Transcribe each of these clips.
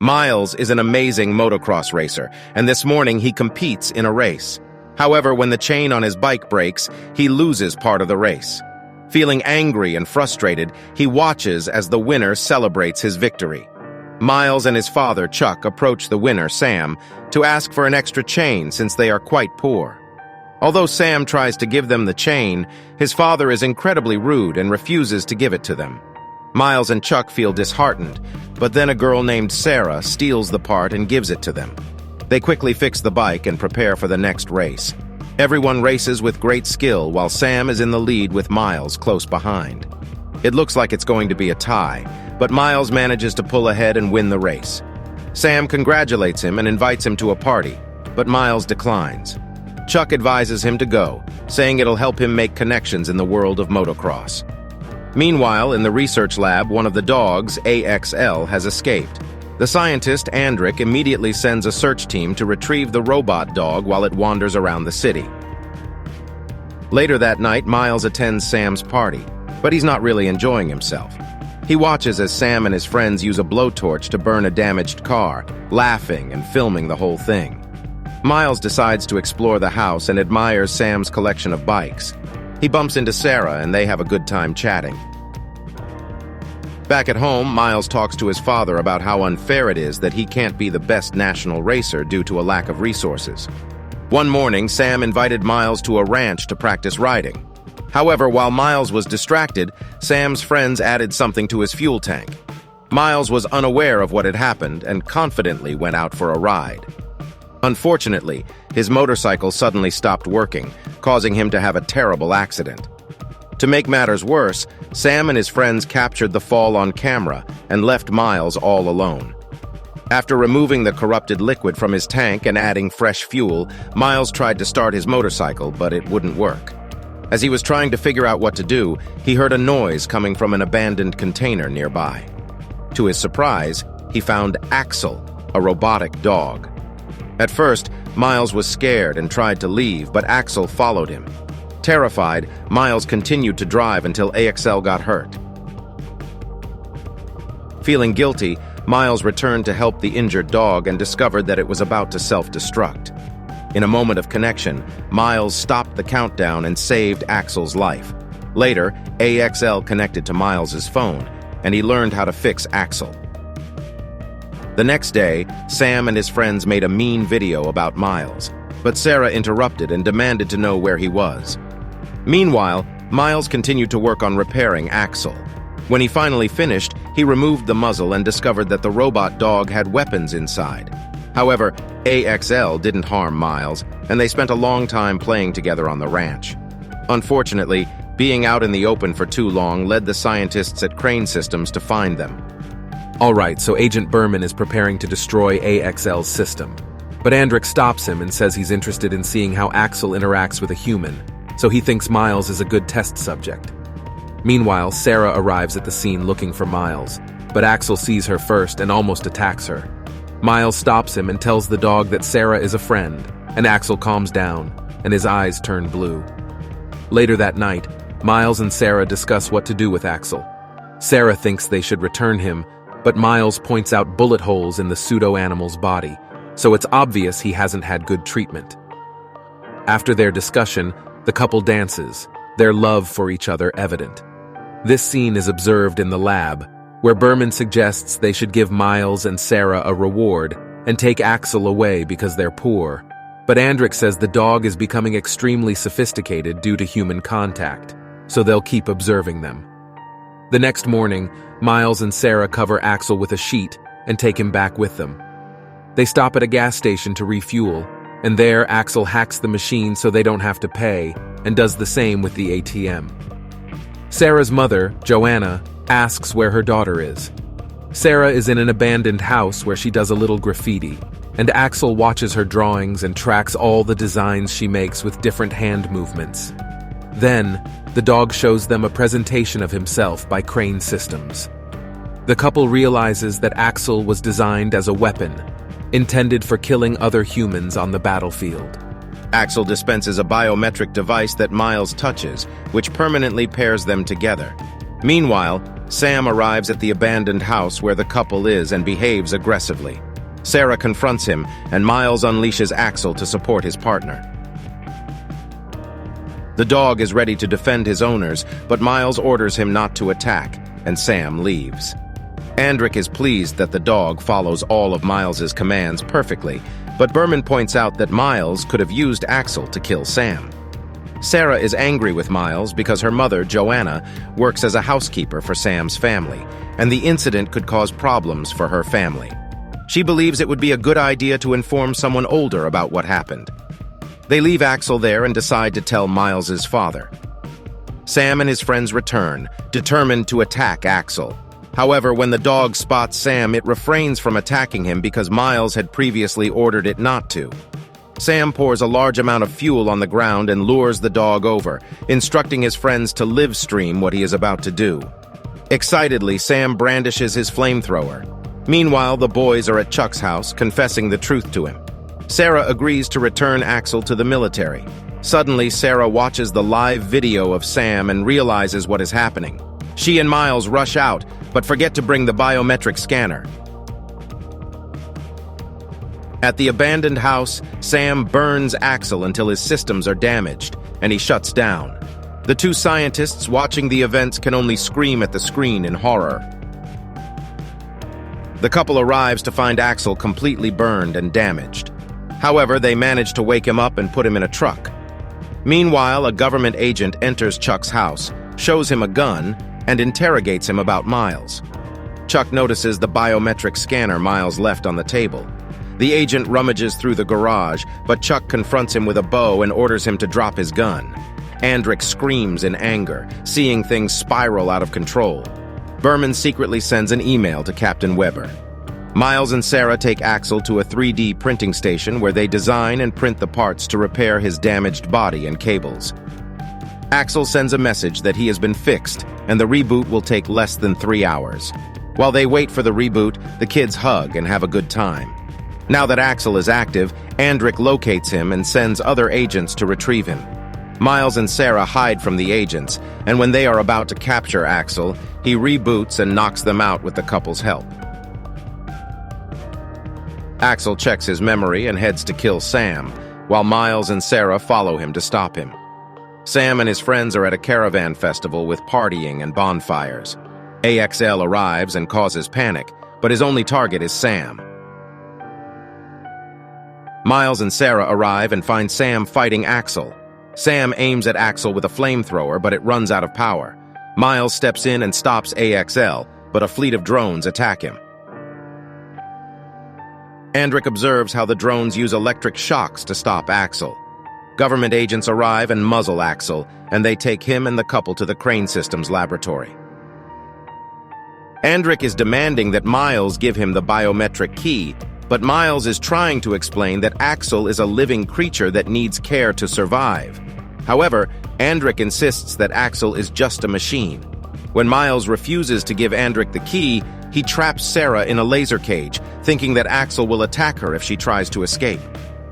Miles is an amazing motocross racer, and this morning he competes in a race. However, when the chain on his bike breaks, he loses part of the race. Feeling angry and frustrated, he watches as the winner celebrates his victory. Miles and his father, Chuck, approach the winner, Sam, to ask for an extra chain since they are quite poor. Although Sam tries to give them the chain, his father is incredibly rude and refuses to give it to them. Miles and Chuck feel disheartened, but then a girl named Sarah steals the part and gives it to them. They quickly fix the bike and prepare for the next race. Everyone races with great skill while Sam is in the lead with Miles close behind. It looks like it's going to be a tie, but Miles manages to pull ahead and win the race. Sam congratulates him and invites him to a party, but Miles declines. Chuck advises him to go, saying it'll help him make connections in the world of motocross. Meanwhile, in the research lab, one of the dogs, Axel, has escaped. The scientist, Andrik, immediately sends a search team to retrieve the robot dog while it wanders around the city. Later that night, Miles attends Sam's party, but he's not really enjoying himself. He watches as Sam and his friends use a blowtorch to burn a damaged car, laughing and filming the whole thing. Miles decides to explore the house and admires Sam's collection of bikes. He bumps into Sarah and they have a good time chatting. Back at home, Miles talks to his father about how unfair it is that he can't be the best national racer due to a lack of resources. One morning, Sam invited Miles to a ranch to practice riding. However, while Miles was distracted, Sam's friends added something to his fuel tank. Miles was unaware of what had happened and confidently went out for a ride. Unfortunately, his motorcycle suddenly stopped working, causing him to have a terrible accident. To make matters worse, Sam and his friends captured the fall on camera and left Miles all alone. After removing the corrupted liquid from his tank and adding fresh fuel, Miles tried to start his motorcycle, but it wouldn't work. As he was trying to figure out what to do, he heard a noise coming from an abandoned container nearby. To his surprise, he found Axel, a robotic dog. At first, Miles was scared and tried to leave, but Axel followed him. Terrified, Miles continued to drive until Axel got hurt. Feeling guilty, Miles returned to help the injured dog and discovered that it was about to self-destruct. In a moment of connection, Miles stopped the countdown and saved Axel's life. Later, Axel connected to Miles's phone, and he learned how to fix Axel. The next day, Sam and his friends made a mean video about Miles, but Sarah interrupted and demanded to know where he was. Meanwhile, Miles continued to work on repairing Axel. When he finally finished, he removed the muzzle and discovered that the robot dog had weapons inside. However, Axel didn't harm Miles, and they spent a long time playing together on the ranch. Unfortunately, being out in the open for too long led the scientists at Crane Systems to find them. Alright, so Agent Berman is preparing to destroy Axel's system. But Andrik stops him and says he's interested in seeing how Axel interacts with a human, so he thinks Miles is a good test subject. Meanwhile, Sarah arrives at the scene looking for Miles, but Axel sees her first and almost attacks her. Miles stops him and tells the dog that Sarah is a friend, and Axel calms down, and his eyes turn blue. Later that night, Miles and Sarah discuss what to do with Axel. Sarah thinks they should return him, but Miles points out bullet holes in the pseudo-animal's body, so it's obvious he hasn't had good treatment. After their discussion, the couple dances, their love for each other evident. This scene is observed in the lab, where Berman suggests they should give Miles and Sarah a reward and take Axel away because they're poor. But Andrik says the dog is becoming extremely sophisticated due to human contact, so they'll keep observing them. The next morning, Miles and Sarah cover Axel with a sheet and take him back with them. They stop at a gas station to refuel, and there Axel hacks the machine so they don't have to pay and does the same with the ATM. Sarah's mother, Joanna, asks where her daughter is. Sarah is in an abandoned house where she does a little graffiti, and Axel watches her drawings and tracks all the designs she makes with different hand movements. Then, the dog shows them a presentation of himself by Crane Systems. The couple realizes that Axel was designed as a weapon, intended for killing other humans on the battlefield. Axel dispenses a biometric device that Miles touches, which permanently pairs them together. Meanwhile, Sam arrives at the abandoned house where the couple is and behaves aggressively. Sarah confronts him, and Miles unleashes Axel to support his partner. The dog is ready to defend his owners, but Miles orders him not to attack, and Sam leaves. Andrik is pleased that the dog follows all of Miles's commands perfectly, but Berman points out that Miles could have used Axel to kill Sam. Sarah is angry with Miles because her mother, Joanna, works as a housekeeper for Sam's family, and the incident could cause problems for her family. She believes it would be a good idea to inform someone older about what happened. They leave Axel there and decide to tell Miles's father. Sam and his friends return, determined to attack Axel. However, when the dog spots Sam, it refrains from attacking him because Miles had previously ordered it not to. Sam pours a large amount of fuel on the ground and lures the dog over, instructing his friends to live stream what he is about to do. Excitedly, Sam brandishes his flamethrower. Meanwhile, the boys are at Chuck's house, confessing the truth to him. Sarah agrees to return Axel to the military. Suddenly, Sarah watches the live video of Sam and realizes what is happening. She and Miles rush out, but forget to bring the biometric scanner. At the abandoned house, Sam burns Axel until his systems are damaged, and he shuts down. The two scientists watching the events can only scream at the screen in horror. The couple arrives to find Axel completely burned and damaged. However, they manage to wake him up and put him in a truck. Meanwhile, a government agent enters Chuck's house, shows him a gun, and interrogates him about Miles. Chuck notices the biometric scanner Miles left on the table. The agent rummages through the garage, but Chuck confronts him with a bow and orders him to drop his gun. Andrik screams in anger, seeing things spiral out of control. Berman secretly sends an email to Captain Weber. Miles and Sarah take Axel to a 3D printing station where they design and print the parts to repair his damaged body and cables. Axel sends a message that he has been fixed, and the reboot will take less than 3 hours. While they wait for the reboot, the kids hug and have a good time. Now that Axel is active, Andrik locates him and sends other agents to retrieve him. Miles and Sarah hide from the agents, and when they are about to capture Axel, he reboots and knocks them out with the couple's help. Axel checks his memory and heads to kill Sam, while Miles and Sarah follow him to stop him. Sam and his friends are at a caravan festival with partying and bonfires. Axel arrives and causes panic, but his only target is Sam. Miles and Sarah arrive and find Sam fighting Axel. Sam aims at Axel with a flamethrower, but it runs out of power. Miles steps in and stops Axel, but a fleet of drones attack him. Andrik observes how the drones use electric shocks to stop Axel. Government agents arrive and muzzle Axel, and they take him and the couple to the Crane Systems laboratory. Andrik is demanding that Miles give him the biometric key, but Miles is trying to explain that Axel is a living creature that needs care to survive. However, Andrik insists that Axel is just a machine. When Miles refuses to give Andrik the key, he traps Sarah in a laser cage, thinking that Axel will attack her if she tries to escape.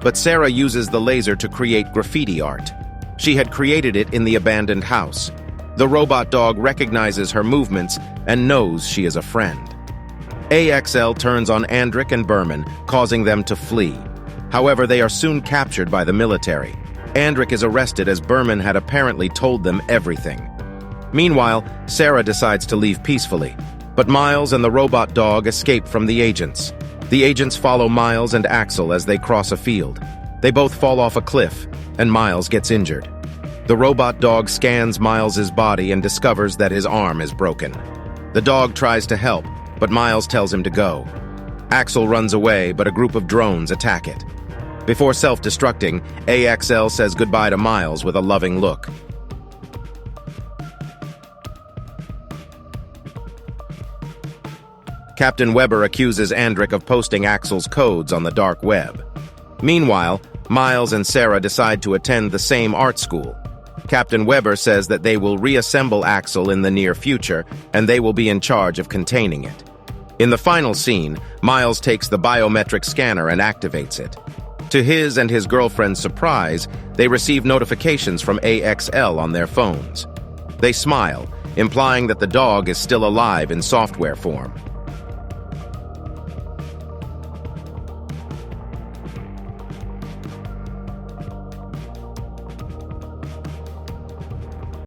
But Sarah uses the laser to create graffiti art. She had created it in the abandoned house. The robot dog recognizes her movements and knows she is a friend. Axel turns on Andrik and Berman, causing them to flee. However, they are soon captured by the military. Andrik is arrested as Berman had apparently told them everything. Meanwhile, Sarah decides to leave peacefully, but Miles and the robot dog escape from the agents. The agents follow Miles and Axel as they cross a field. They both fall off a cliff, and Miles gets injured. The robot dog scans Miles's body and discovers that his arm is broken. The dog tries to help, but Miles tells him to go. Axel runs away, but a group of drones attack it. Before self-destructing, Axel says goodbye to Miles with a loving look. Captain Weber accuses Andrik of posting Axel's codes on the dark web. Meanwhile, Miles and Sarah decide to attend the same art school. Captain Weber says that they will reassemble Axel in the near future, and they will be in charge of containing it. In the final scene, Miles takes the biometric scanner and activates it. To his and his girlfriend's surprise, they receive notifications from Axel on their phones. They smile, implying that the dog is still alive in software form.